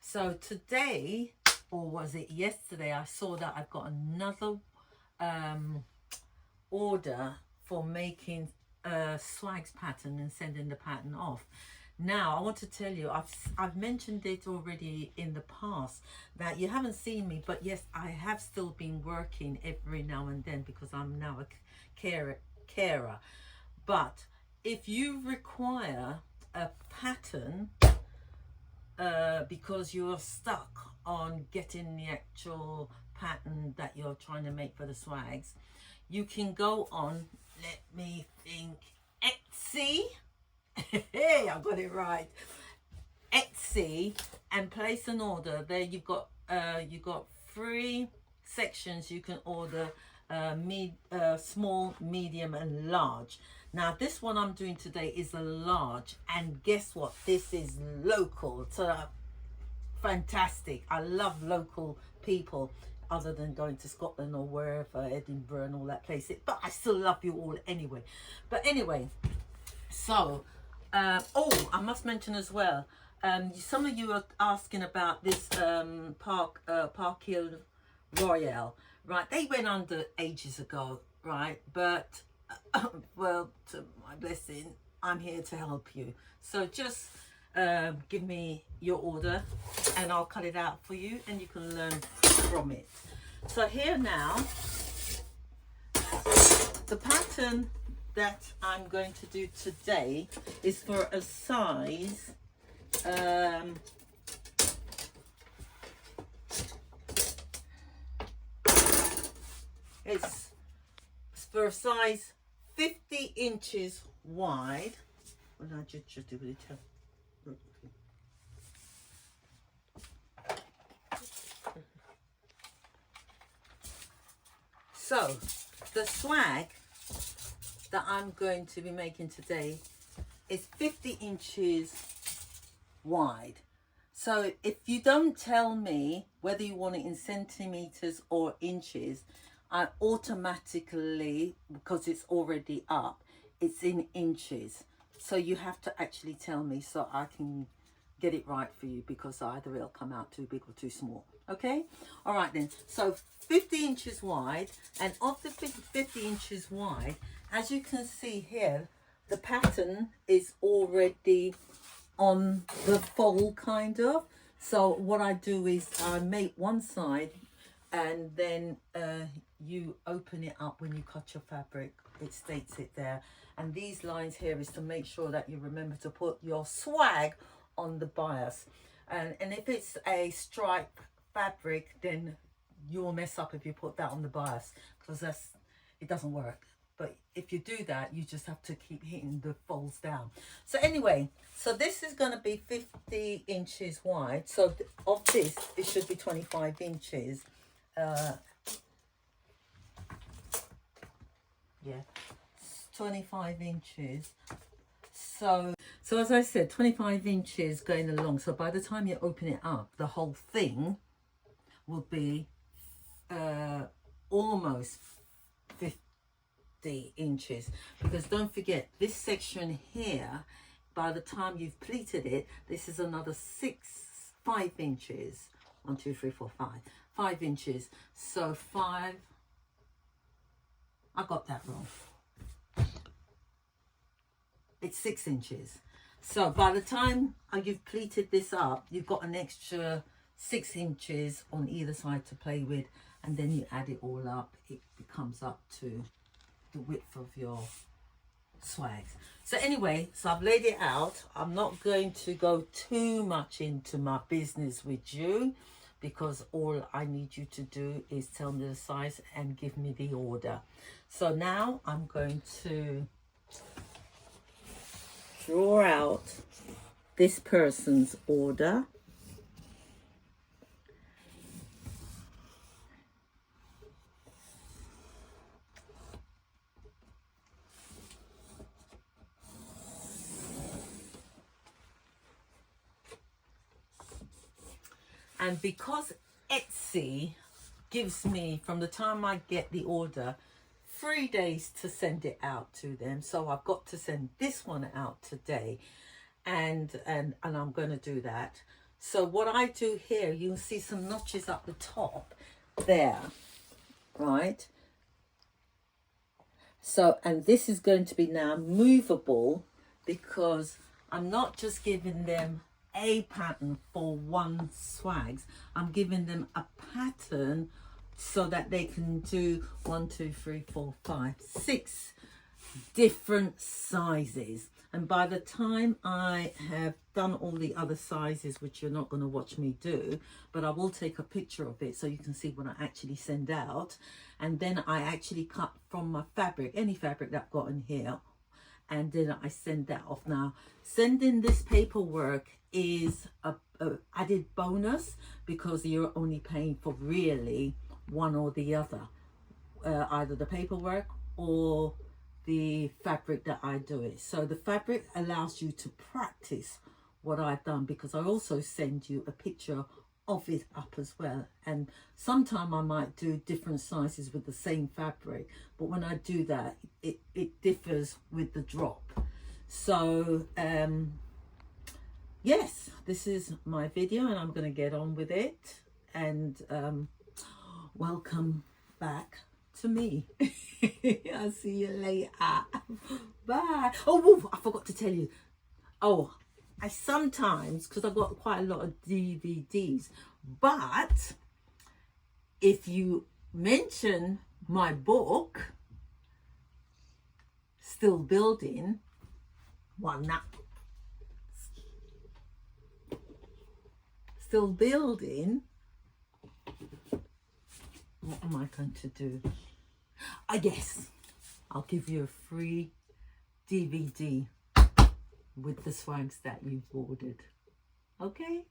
So today, or was it yesterday, I saw that I've got another order for making a swags pattern and sending the pattern off. Now I want to tell you, I've mentioned it already in the past that you haven't seen me, but yes, I have still been working every now and then because I'm now a carer. But if you require a pattern because you're stuck on getting the actual pattern that you're trying to make for the swags, you can go on, let me think, Etsy. Hey, I got it right. Etsy, and place an order. There you've got 3 sections you can order: small, medium, and large. Now this one I'm doing today is a large, and guess what? This is local. So fantastic. I love local people, other than going to Scotland or wherever, Edinburgh and all that place. But I still love you all anyway. But anyway, so oh, I must mention as well, some of you are asking about this Park Hill Royale, right? They went under ages ago, right? But well, to my blessing, I'm here to help you. So just give me your order and I'll cut it out for you and you can learn from it. So here now, the pattern that I'm going to do today is for a size it's for a size 50 inches wide. What did I just do with it? So the swag that I'm going to be making today is 50 inches wide. So if you don't tell me whether you want it in centimeters or inches, I automatically, because it's already up, it's in inches. So you have to actually tell me so I can get it right for you, because either it'll come out too big or too small. Okay, all right then. So 50 inches wide, and of the 50 inches wide, as you can see here, the pattern is already on the fold kind of. So what I do is I make one side, and then you open it up when you cut your fabric. It states it there, and these lines here is to make sure that you remember to put your swag on the bias. And if it's a stripe fabric, then you'll mess up if you put that on the bias, because it doesn't work. But if you do that, you just have to keep hitting the folds down. So anyway, so this is going to be 50 inches wide. So of this, it should be 25 inches. Yeah, 25 inches. So as I said, 25 inches going along. So by the time you open it up, the whole thing will be almost 50 inches. Because don't forget, this section here, by the time you've pleated it, this is another 5 inches. 1, 2, 3, 4, 5. 5 inches. So 5. I got that wrong. It's 6 inches. So by the time you've pleated this up, you've got an extra 6 inches on either side to play with, and then you add it all up, it becomes up to the width of your swags. So anyway, so I've laid it out. I'm not going to go too much into my business with you, because all I need you to do is tell me the size and give me the order. So now I'm going to draw out this person's order. And because Etsy gives me, from the time I get the order, 3 days to send it out to them, so I've got to send this one out today, and I'm going to do that. So what I do here, you'll see some notches up the top there, right? So, and this is going to be now movable, because I'm not just giving them a pattern for one swags. I'm giving them a pattern so that they can do 1, 2, 3, 4, 5, 6 different sizes. And by the time I have done all the other sizes, which you're not going to watch me do, but I will take a picture of it so you can see what I actually send out. And then I actually cut from my fabric, any fabric that I've got in here, and then I send that off. Now, sending this paperwork is a added bonus, because you're only paying for really one or the other, either the paperwork or the fabric that I do it. So the fabric allows you to practice what I've done, because I also send you a picture of it up as well. And sometime I might do different sizes with the same fabric, but when I do that, it differs with the drop. So yes, this is my video, and I'm going to get on with it. And welcome back to me. I'll see you later. Bye. Oh, I forgot to tell you. Oh, I sometimes, because I've got quite a lot of DVDs, but if you mention my book, Still Building, Still Building, what am I going to do? Yes, I'll give you a free DVD with the swags that you've ordered. Okay?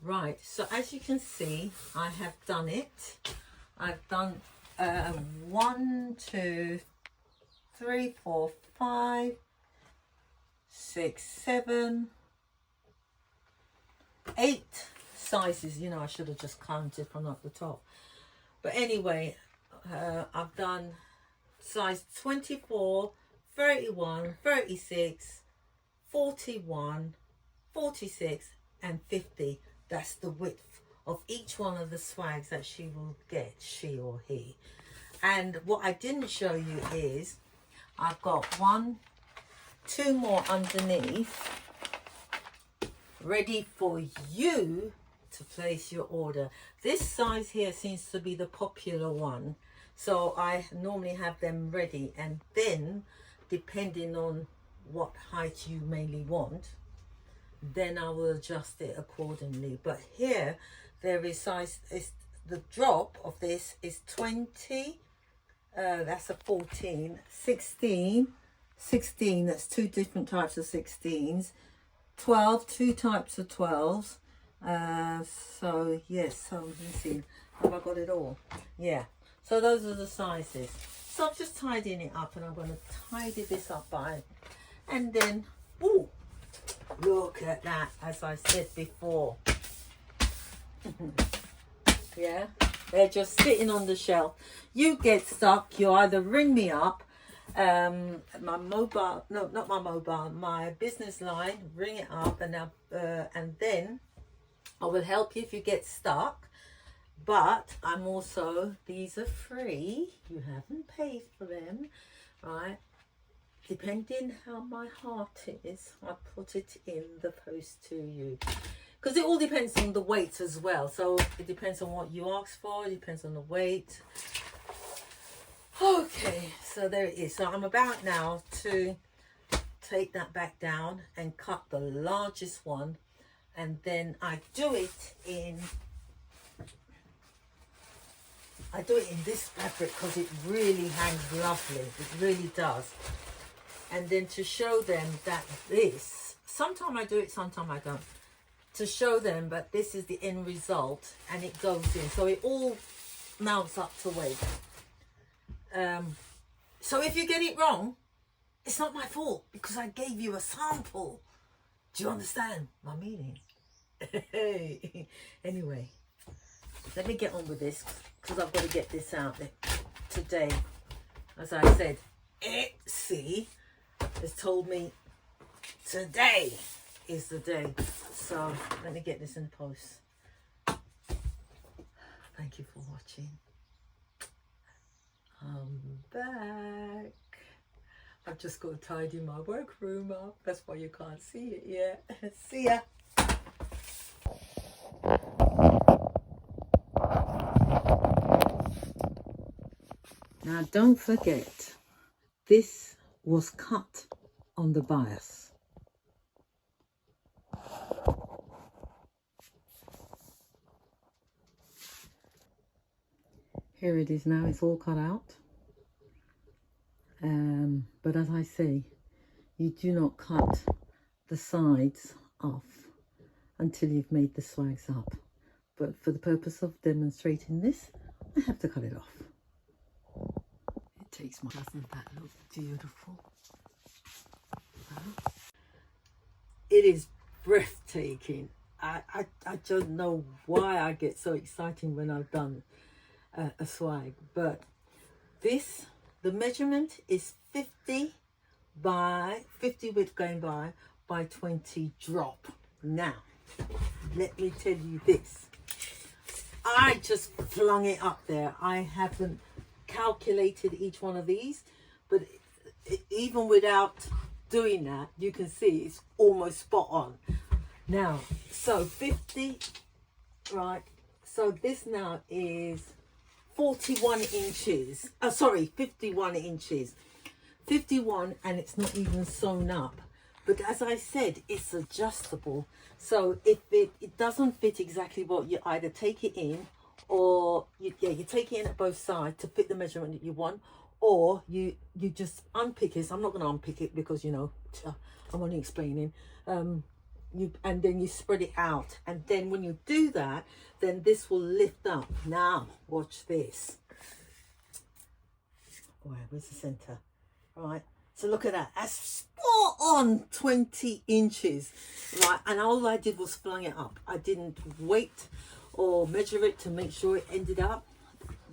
Right, so as you can see, I have done it. I've done 1, 2, 3, 4, 5, 6, 7, 8 sizes. You know, I should have just counted from up the top. But anyway, I've done size 24, 31, 36, 41, 46 and 50. That's the width of each one of the swags that she will get, she or he. And what I didn't show you is I've got 1, 2 more underneath, ready for you to place your order. This size here seems to be the popular one, so I normally have them ready, and then depending on what height you mainly want, then I will adjust it accordingly. But here there is size, is the drop of this is 20, that's a 14, 16, 16, that's 2 different types of 16s, 12, 2 types of 12s. So yes, so let me see, have I got it all? Yeah, so those are the sizes. So I'm just tidying it up, and I'm going to tidy this up by, and then, ooh, look at that, as I said before. Yeah, they're just sitting on the shelf. You get stuck, you either ring me up, my mobile, no, not my mobile, my business line, ring it up, and then I will help you if you get stuck. But I'm also, these are free, you haven't paid for them, right? Depending how my heart is, I put it in the post to you, because it all depends on the weight as well. So it depends on what you ask for, it depends on the weight. Okay, so there it is. So I'm about now to take that back down and cut the largest one, and then I do it in this fabric because it really hangs lovely, it really does. And then to show them that this, sometimes I do it, sometimes I don't, to show them that this is the end result, and it goes in, so it all mounts up to weight. So if you get it wrong, it's not my fault, because I gave you a sample. Do you understand my meaning? Anyway, let me get on with this, because I've got to get this out there today. As I said, Etsy has told me today is the day. So let me get this in post. Thank you for watching. I'm back. I've just got to tidy my workroom up. That's why you can't see it yet. See ya. Now don't forget, this was cut on the bias. Here it is now, it's all cut out. But as I say, you do not cut the sides off until you've made the swags up. But for the purpose of demonstrating this, I have to cut it off. It takes my... Doesn't that look beautiful? It is breathtaking. I don't know why I get so excited when I've done a swag, but this, the measurement is 50 width going by 20 drop. Now let me tell you this, I just flung it up there. I haven't calculated each one of these, but even without doing that, you can see it's almost spot on. Now, so 50, right, so this now is 41 inches, sorry, 51 inches, 51, and it's not even sewn up. But as I said, it's adjustable. So if it doesn't fit exactly what, you either take it in, or you take it in at both sides to fit the measurement that you want, or you just unpick it. So I'm not going to unpick it because, you know, I'm only explaining. And then you spread it out, and then when you do that, then this will lift up. Now watch this. Where's the center? Right, so look at that. That's spot on 20 inches, right? And all I did was flung it up. I didn't wait or measure it to make sure it ended up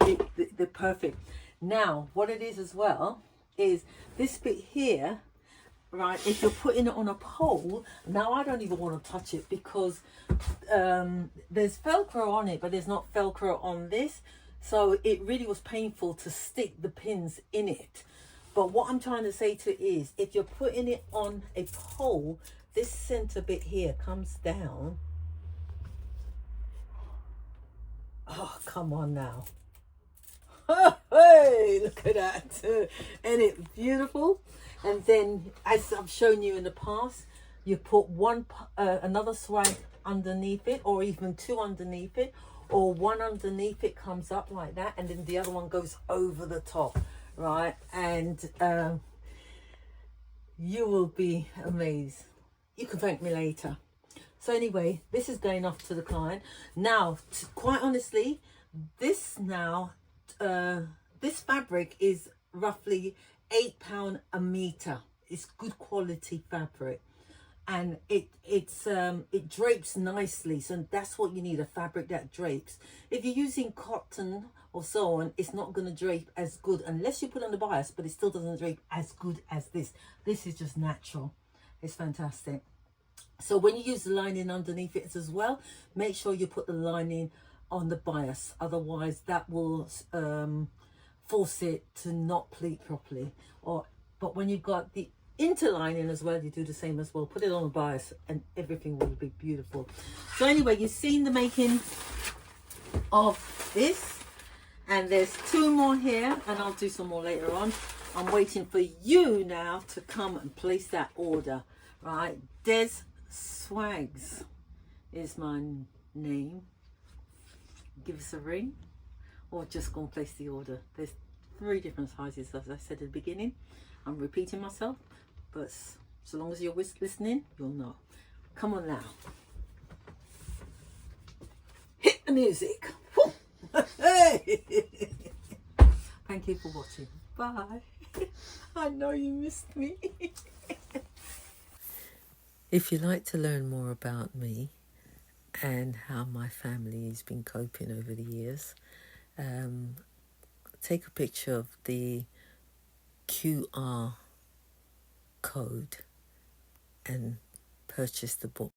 the perfect. Now what it is as well is this bit here, right? If you're putting it on a pole, now I don't even want to touch it because there's Velcro on it, but there's not Velcro on this. So it really was painful to stick the pins in it. But what I'm trying to say to you is, if you're putting it on a pole, this center bit here comes down. Oh, come on now. Hey, look at that. Ain't it beautiful? And then, as I've shown you in the past, you put another swag underneath it, or even two underneath it, or one underneath it comes up like that, and then the other one goes over the top, right? And you will be amazed. You can thank me later. So anyway, this is going off to the client. Now, quite honestly, this fabric is roughly £8 a meter. It's good quality fabric, and it drapes nicely. So that's what you need, a fabric that drapes. If you're using cotton or so on, it's not going to drape as good unless you put on the bias, but it still doesn't drape as good as this. This is just natural. It's fantastic. So when you use the lining underneath it as well, make sure you put the lining on the bias, otherwise that will force it to not pleat properly. But when you've got the interlining as well, you do the same as well. Put it on the bias and everything will be beautiful. So anyway, you've seen the making of this, and there's two more here, and I'll do some more later on. I'm waiting for you now to come and place that order, right? Des Swags is my name. Give us a ring, or just go and place the order. There's 3 different sizes, as I said at the beginning. I'm repeating myself, but so long as you're listening, you'll know. Come on now. Hit the music. Hey! Thank you for watching. Bye. I know you missed me. If you'd like to learn more about me and how my family has been coping over the years, take a picture of the QR code and purchase the book.